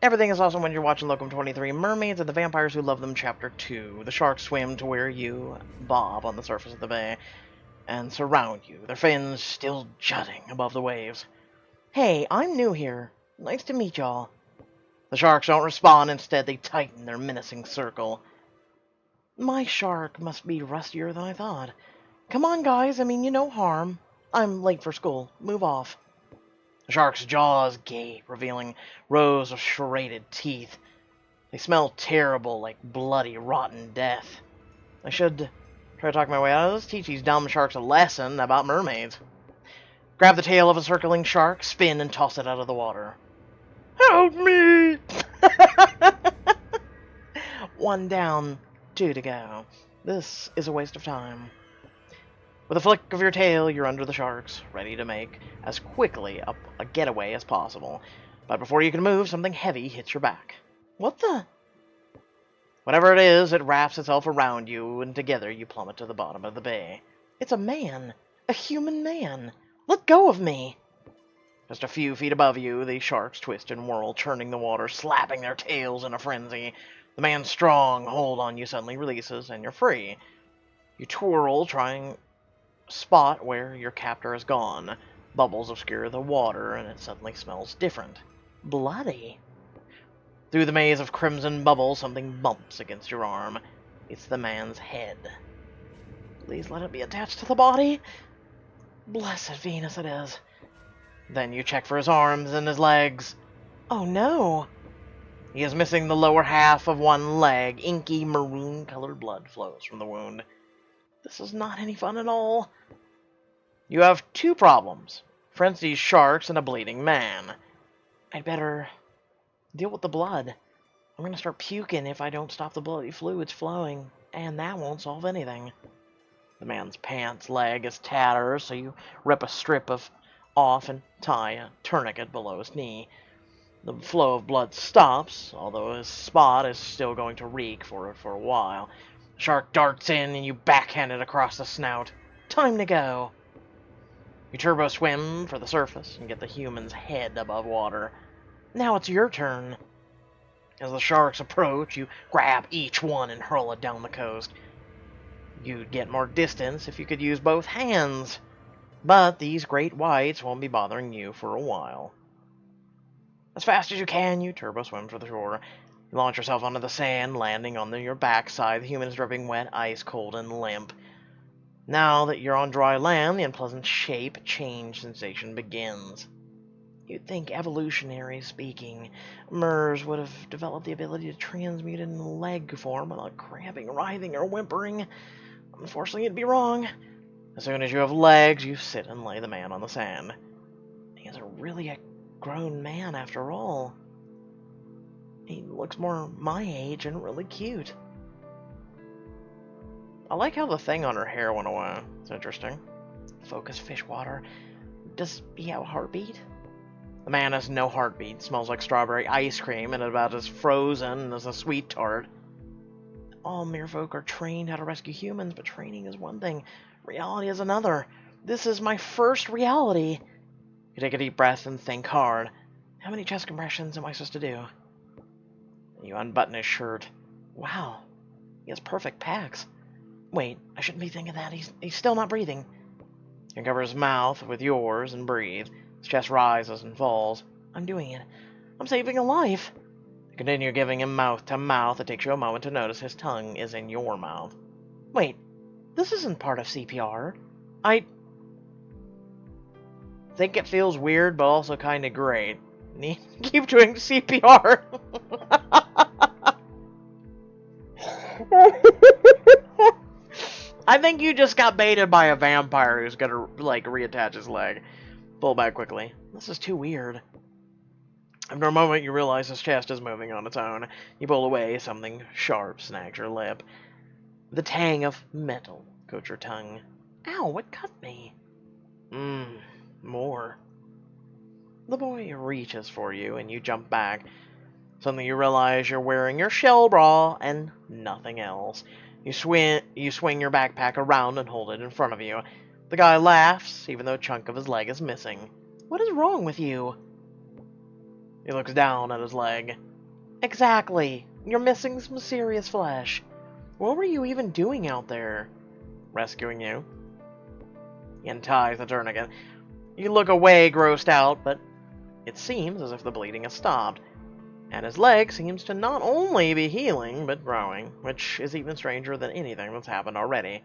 Everything is awesome when you're watching Locum 23, Mermaids and the Vampires Who Love Them, Chapter 2. The sharks swim to where you bob on the surface of the bay and surround you, their fins still jutting above the waves. Hey, I'm new here. Nice to meet y'all. The sharks don't respond, instead they tighten their menacing circle. My shark must be rustier than I thought. Come on, guys, I mean you no harm. I'm late for school. Move off. The shark's jaws gape, revealing rows of serrated teeth. They smell terrible, like bloody, rotten death. I should try to talk my way out of this, teach these dumb sharks a lesson about mermaids. Grab the tail of a circling shark, spin, and toss it out of the water. Help me! One down, two to go. This is a waste of time. With a flick of your tail, you're under the sharks, ready to make as quickly a getaway as possible. But before you can move, something heavy hits your back. What the? Whatever it is, it wraps itself around you, and together you plummet to the bottom of the bay. It's a man. A human man. Let go of me. Just a few feet above you, the sharks twist and whirl, churning the water, slapping their tails in a frenzy. The man's strong hold on you suddenly releases, and you're free. You twirl, trying spot where your captor has gone. Bubbles obscure the water, and it suddenly smells different. Bloody. Through the maze of crimson bubbles, something bumps against your arm. It's the man's head. Please let it be attached to the body. Blessed Venus it is. Then you check for his arms and his legs. Oh no! He is missing the lower half of one leg. Inky maroon-colored blood flows from the wound. This is not any fun at all. You have two problems. Frenzied sharks and a bleeding man. I'd better deal with the blood. I'm gonna start puking if I don't stop the bloody fluids flowing, and that won't solve anything. The man's pants leg is tattered, so you rip a strip off and tie a tourniquet below his knee. The flow of blood stops, although his spot is still going to reek for a while. The shark darts in, and you backhand it across the snout. Time to go. You turbo swim for the surface and get the human's head above water. Now it's your turn. As the sharks approach, you grab each one and hurl it down the coast. You'd get more distance if you could use both hands. But these great whites won't be bothering you for a while. As fast as you can, you turbo swim for the shore. You launch yourself onto the sand, landing on your backside. The human is dripping wet, ice cold, and limp. Now that you're on dry land, the unpleasant shape change sensation begins. You'd think, evolutionary speaking, Mers would have developed the ability to transmute in leg form without cramping, writhing, or whimpering. Unfortunately, you'd be wrong. As soon as you have legs, you sit and lay the man on the sand. He is really a grown man after all. He looks more my age and really cute. I like how the thing on her hair went away. It's interesting. Focus fish water. Does he have a heartbeat? The man has no heartbeat, smells like strawberry ice cream, and about as frozen as a sweet tart. All merfolk are trained how to rescue humans, but training is one thing, reality is another. This is my first reality. You take a deep breath and think hard. How many chest compressions am I supposed to do? You unbutton his shirt. Wow, he has perfect pecs. Wait, I shouldn't be thinking that. He's still not breathing. You cover his mouth with yours and breathe. His chest rises and falls. I'm doing it. I'm saving a life. You continue giving him mouth to mouth. It takes you a moment to notice his tongue is in your mouth. Wait, this isn't part of CPR. I think it feels weird, but also kind of great. Keep doing CPR. I think you just got baited by a vampire who's gonna, like, reattach his leg. Pull back quickly. This is too weird. After a moment, you realize his chest is moving on its own. You pull away, something sharp snags your lip. The tang of metal coats your tongue. Ow, what cut me? More. The boy reaches for you, and you jump back. Suddenly you realize you're wearing your shell bra and nothing else. You swing your backpack around and hold it in front of you. The guy laughs, even though a chunk of his leg is missing. What is wrong with you? He looks down at his leg. Exactly. You're missing some serious flesh. What were you even doing out there? Rescuing you. He unties the tourniquet. You look away, grossed out, but it seems as if the bleeding has stopped. And his leg seems to not only be healing, but growing, which is even stranger than anything that's happened already.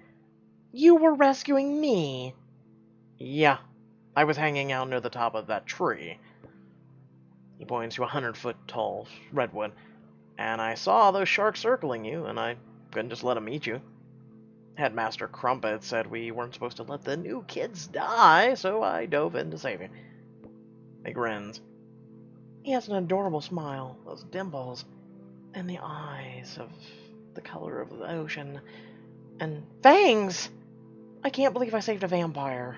You were rescuing me! Yeah, I was hanging out near the top of that tree. He points to 100-foot-tall redwood. And I saw those sharks circling you, and I couldn't just let them eat you. Headmaster Crumpet said we weren't supposed to let the new kids die, so I dove in to save you. He grins. He has an adorable smile, those dimples, and the eyes of the color of the ocean. And fangs! I can't believe I saved a vampire.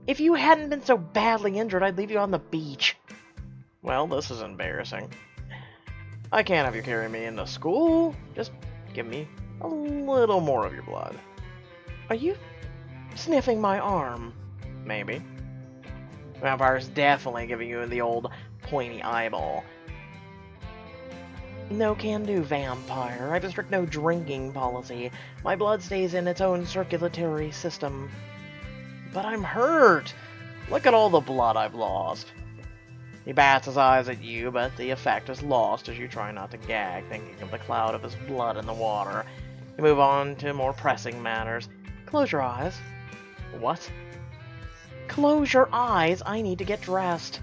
If you hadn't been so badly injured, I'd leave you on the beach. Well, this is embarrassing. I can't have you carry me into school. Just give me a little more of your blood. Are you sniffing my arm? Maybe. Vampire's definitely giving you the old pointy eyeball. No can do, vampire. I have a strict no drinking policy. My blood stays in its own circulatory system. But I'm hurt. Look at all the blood I've lost. He bats his eyes at you, but the effect is lost as you try not to gag, thinking of the cloud of his blood in the water. You move on to more pressing matters. Close your eyes. What? Close your eyes. I need to get dressed.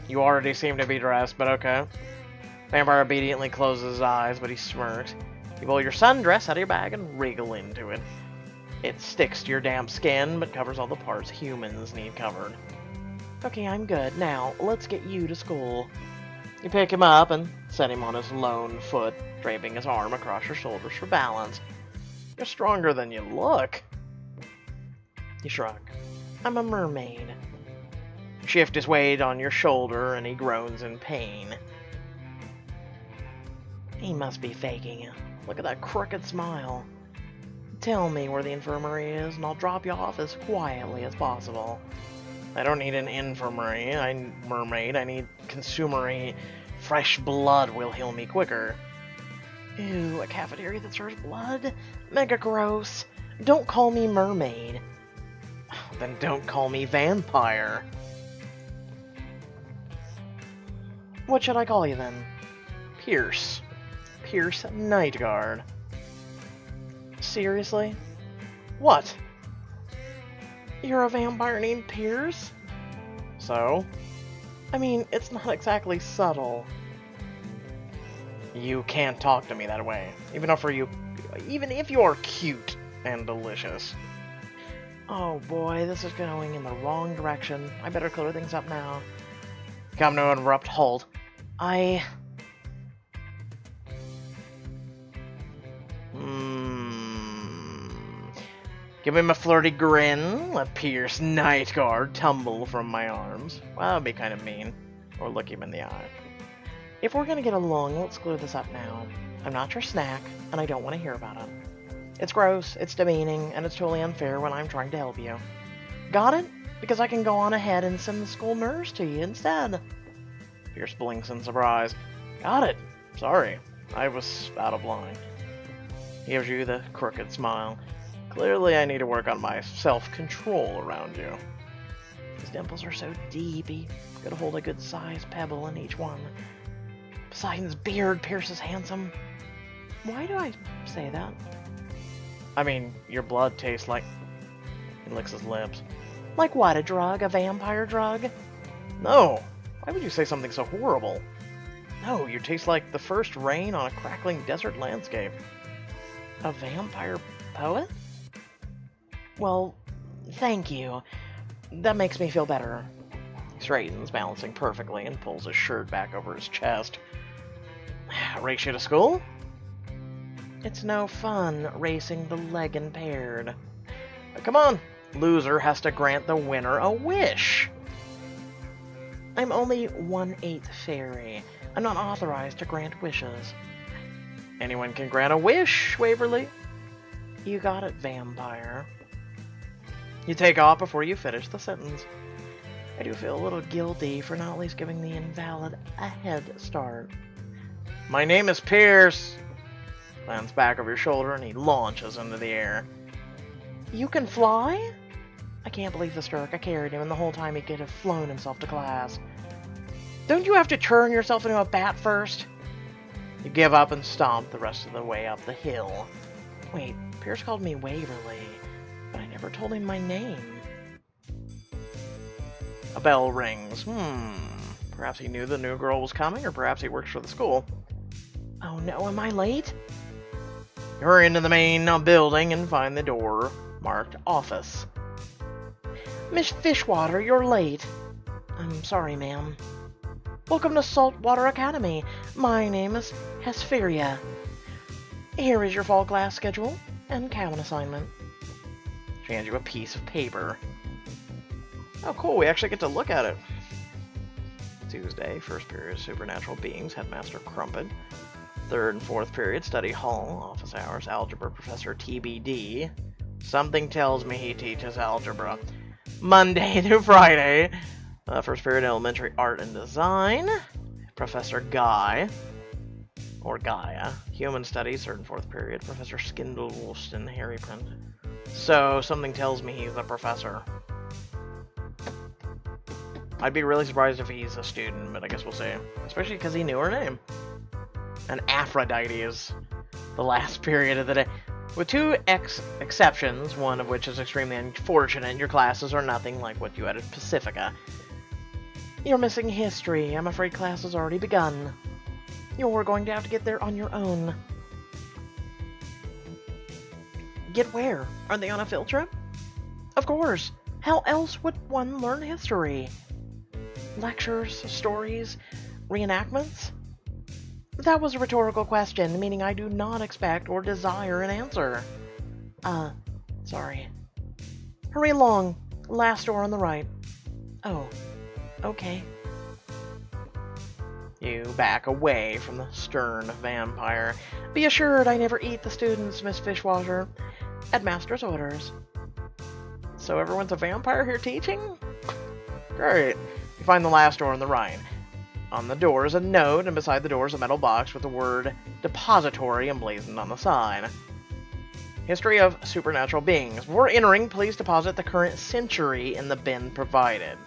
You already seem to be dressed, but okay. Vampire obediently closes his eyes, but he smirks. You pull your sundress out of your bag and wriggle into it. It sticks to your damp skin, but covers all the parts humans need covered. Okay, I'm good. Now, let's get you to school. You pick him up and set him on his lone foot, draping his arm across your shoulders for balance. You're stronger than you look. You shrug. I'm a mermaid. Shift his weight on your shoulder, and he groans in pain. He must be faking it. Look at that crooked smile. Tell me where the infirmary is, and I'll drop you off as quietly as possible. I don't need an infirmary, mermaid. I need consumery. Fresh blood will heal me quicker. Ew, a cafeteria that serves blood? Mega gross. Don't call me mermaid. Then don't call me vampire. What should I call you then? Pierce. Pierce Nightguard. Seriously? What? You're a vampire named Pierce? So? I mean, it's not exactly subtle. You can't talk to me that way, even if you are cute and delicious. Oh boy, this is going in the wrong direction. I better clear things up now. Come to an abrupt halt. Give him a flirty grin, let Pierce Nightguard tumble from my arms. Well, that would be kind of mean. Or look him in the eye. If we're gonna get along, let's clear this up now. I'm not your snack, and I don't want to hear about it. It's gross, it's demeaning, and it's totally unfair when I'm trying to help you. Got it? Because I can go on ahead and send the school nurse to you instead. Pierce blinks in surprise. Got it. Sorry, I was out of line. He gives you the crooked smile. Clearly, I need to work on my self-control around you. His dimples are so deep, he could hold a good-sized pebble in each one. Poseidon's beard pierces handsome. Why do I say that? I mean, your blood tastes like... He licks his lips. Like what, a drug? A vampire drug? No. Why would you say something so horrible? No, you taste like the first rain on a crackling desert landscape. A vampire poet? Well, thank you. That makes me feel better. He straightens, balancing perfectly, and pulls his shirt back over his chest. Race you to school? It's no fun racing the leg impaired. Come on, loser has to grant the winner a wish. I'm only 1/8 fairy. I'm not authorized to grant wishes. Anyone can grant a wish, Waverly. You got it, vampire. You take off before you finish the sentence. I do feel a little guilty for not at least giving the invalid a head start. My name is Pierce. Lands back over your shoulder and he launches into the air. You can fly? I can't believe this jerk. I carried him, and the whole time he could have flown himself to class. Don't you have to turn yourself into a bat first? You give up and stomp the rest of the way up the hill. Wait, Pierce called me Waverly, but I never told him my name. A bell rings. Perhaps he knew the new girl was coming, or perhaps he works for the school. Oh no, am I late? You hurry into the main building and find the door marked office. Miss Fishwater, you're late. I'm sorry, ma'am. Welcome to Saltwater Academy. My name is Hesperia. Here is your fall class schedule and cabin assignment. She hands you a piece of paper. Oh, cool. We actually get to look at it. Tuesday, first period, Supernatural Beings, Headmaster Crumpet. Third and fourth period, Study Hall, office hours, Algebra, Professor TBD. Something tells me he teaches algebra. Monday through Friday, first period, Elementary Art and Design, Professor Guy, or Gaia. Human Studies, third and fourth period, Professor Skindleston, Harry Print. So, something tells me he's a professor. I'd be really surprised if he's a student, but I guess we'll see. Especially because he knew her name. And Aphrodite is the last period of the day. With two exceptions, one of which is extremely unfortunate, your classes are nothing like what you had at Pacifica. You're missing history. I'm afraid class has already begun. You're going to have to get there on your own. Get where? Are they on a field trip? Of course. How else would one learn history? Lectures, stories, reenactments? That was a rhetorical question, meaning I do not expect or desire an answer. Sorry. Hurry along. Last door on the right. Oh, okay. You back away from the stern vampire. Be assured I never eat the students, Miss Fishwater. At master's orders. So everyone's a vampire here teaching? Great. You find the last door on the right. On the door is a note, and beside the door is a metal box with the word depository emblazoned on the side. History of supernatural beings. Before entering, please deposit the current century in the bin provided.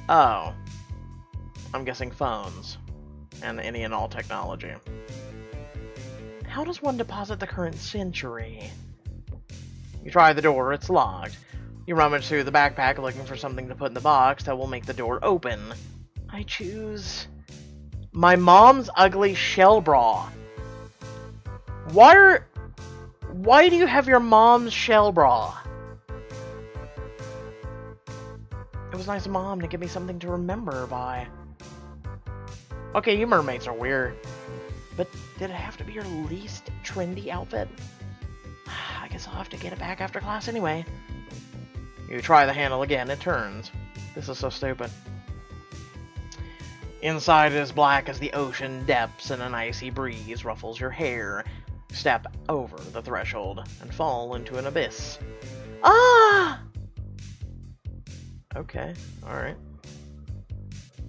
Oh. I'm guessing phones. And any and all technology. How does one deposit the current century? You try the door, it's locked. You rummage through the backpack looking for something to put in the box that will make the door open. I choose my mom's ugly shell bra. Why do you have your mom's shell bra? It was nice of Mom to give me something to remember her by. Okay, you mermaids are weird. But did it have to be your least trendy outfit? I guess I'll have to get it back after class anyway. You try the handle again, it turns. This is so stupid. Inside it is black as the ocean depths, and an icy breeze ruffles your hair. Step over the threshold and fall into an abyss. Ah! Okay, alright.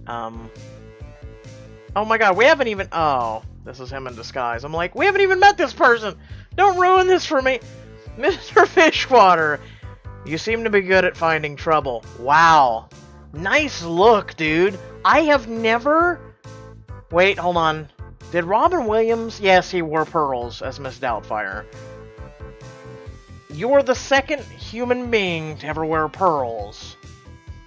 Oh my god, we haven't even... Oh, this is him in disguise. I'm like, we haven't even met this person! Don't ruin this for me! Mr. Fishwater, you seem to be good at finding trouble. Wow. Nice look, dude. I have never... Wait, hold on. Did Robin Williams... Yes, he wore pearls as Miss Doubtfire. You're the second human being to ever wear pearls.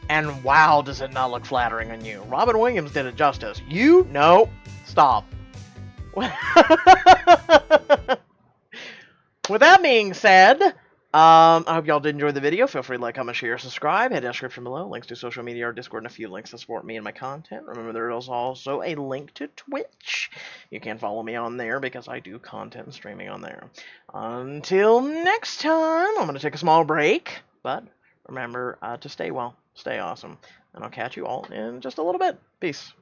And wow, does it not look flattering on you. Robin Williams did it justice. You? No. Stop. With that being said... I hope y'all did enjoy the video. Feel free to like, comment, share, subscribe. Hit the description below. Links to social media, our Discord, and a few links to support me and my content. Remember, there is also a link to Twitch. You can follow me on there because I do content and streaming on there. Until next time, I'm going to take a small break. But remember to stay well, stay awesome. And I'll catch you all in just a little bit. Peace.